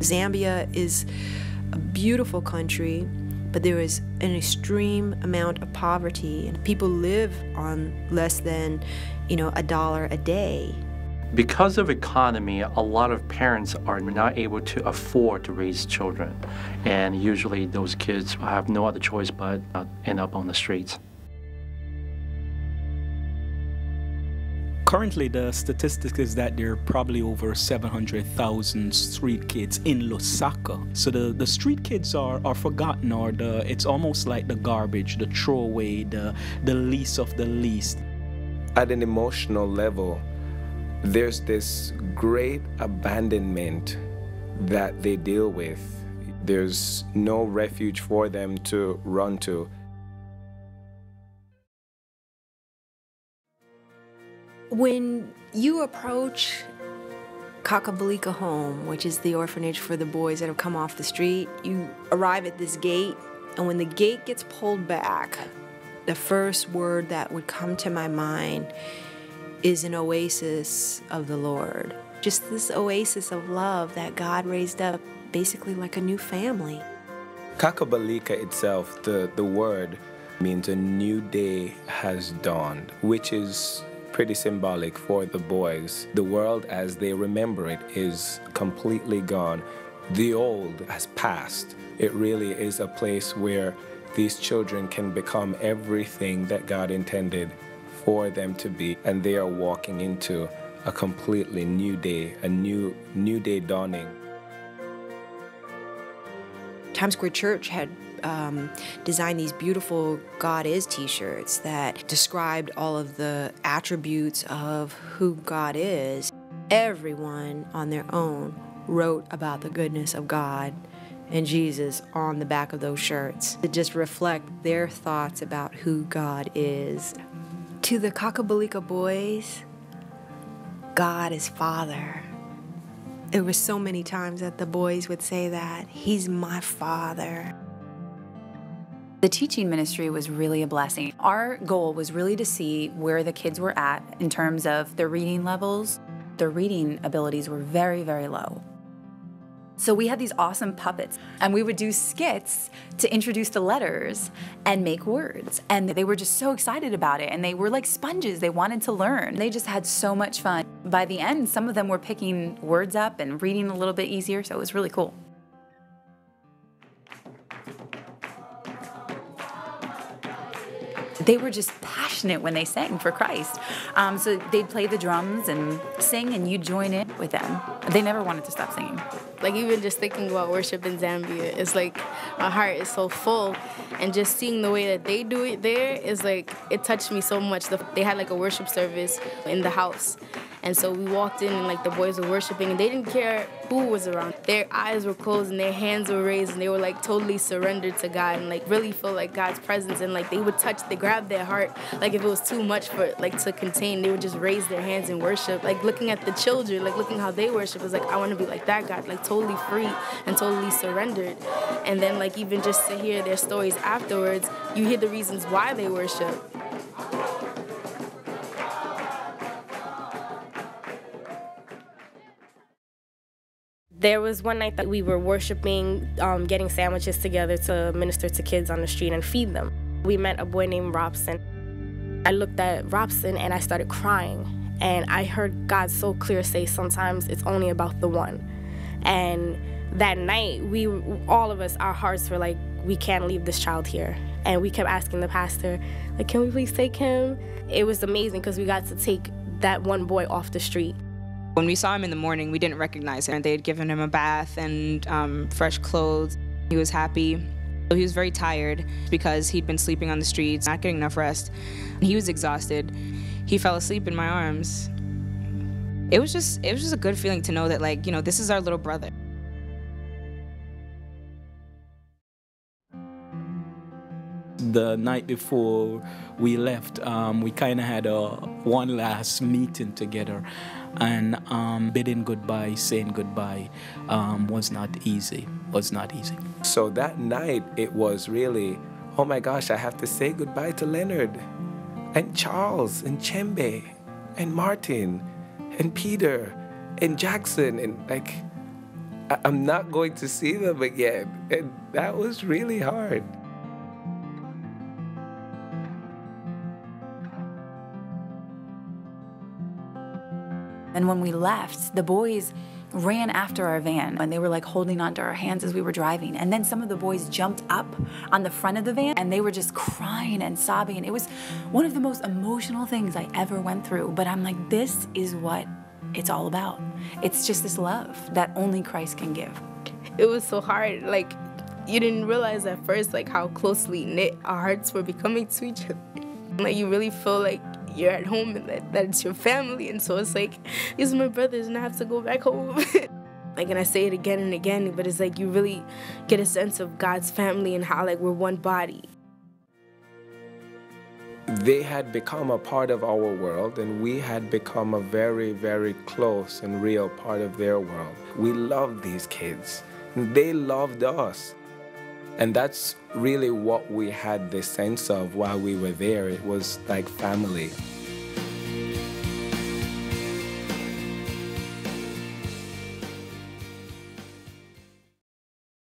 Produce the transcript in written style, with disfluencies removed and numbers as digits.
Zambia is a beautiful country, but there is an extreme amount of poverty, and people live on less than, $1 a day. Because of economy, a lot of parents are not able to afford to raise children, and usually those kids have no other choice but end up on the streets. Currently, the statistic is that there are probably over 700,000 street kids in Lusaka. So the street kids are forgotten, or it's almost like the garbage, the throwaway, the least of the least. At an emotional level, there's this great abandonment that they deal with. There's no refuge for them to run to. When you approach Kakabalika Home, which is the orphanage for the boys that have come off the street, you arrive at this gate, and when the gate gets pulled back, the first word that would come to my mind is an oasis of the Lord. Just this oasis of love that God raised up, basically like a new family. Kakabalika itself, the word, means a new day has dawned, which is pretty symbolic for the boys. The world as they remember it is completely gone. The old has passed. It really is a place where these children can become everything that God intended for them to be, and they are walking into a completely new day, a new day dawning. Times Square Church had designed these beautiful God is t-shirts that described all of the attributes of who God is. Everyone on their own wrote about the goodness of God and Jesus on the back of those shirts to just reflect their thoughts about who God is. To the Kakabalika boys, God is Father. There were so many times that the boys would say that, He's my Father. The teaching ministry was really a blessing. Our goal was really to see where the kids were at in terms of their reading levels. Their reading abilities were very, very low. So we had these awesome puppets, and we would do skits to introduce the letters and make words. And they were just so excited about it, and they were like sponges. They wanted to learn. They just had so much fun. By the end, some of them were picking words up and reading a little bit easier, so it was really cool. They were just passionate when they sang for Christ. So they'd play the drums and sing, and you'd join in with them. They never wanted to stop singing. Like, even just thinking about worship in Zambia, it's like my heart is so full. And just seeing the way that they do it there is like, it touched me so much. They had like a worship service in the house. And so we walked in, and like the boys were worshiping, and they didn't care who was around. Their eyes were closed and their hands were raised, and they were like totally surrendered to God and like really feel like God's presence. And like they grabbed their heart, like if it was too much for like to contain, they would just raise their hands and worship. Like looking at the children, like looking how they worship, was like, I want to be like that God, like totally free and totally surrendered. And then like even just to hear their stories afterwards, you hear the reasons why they worship. There was one night that we were worshiping, getting sandwiches together to minister to kids on the street and feed them. We met a boy named Robson. I looked at Robson and I started crying. And I heard God so clear say, sometimes it's only about the one. And that night, all of us, our hearts were like, we can't leave this child here. And we kept asking the pastor, like, can we please take him? It was amazing because we got to take that one boy off the street. When we saw him in the morning, we didn't recognize him. They had given him a bath and fresh clothes. He was happy. He was very tired because he'd been sleeping on the streets, not getting enough rest. He was exhausted. He fell asleep in my arms. It was just a good feeling to know that, like, this is our little brother. The night before we left, we kind of had one last meeting together, and bidding goodbye, saying goodbye was not easy. So that night, it was really, oh my gosh, I have to say goodbye to Leonard and Charles and Chembe and Martin and Peter and Jackson, and like, I'm not going to see them again. And that was really hard. And when we left, the boys ran after our van and they were like holding onto our hands as we were driving. And then some of the boys jumped up on the front of the van and they were just crying and sobbing. It was one of the most emotional things I ever went through. But I'm like, this is what it's all about. It's just this love that only Christ can give. It was so hard. Like, you didn't realize at first like how closely knit our hearts were becoming to each other. Like, you really feel like you're at home and that it's your family. And so it's like, these are my brothers and I have to go back home. Like, and I say it again and again, but it's like you really get a sense of God's family and how like we're one body. They had become a part of our world, and we had become a very, very close and real part of their world. We loved these kids. They loved us. And that's really what we had the sense of while we were there. It was like family.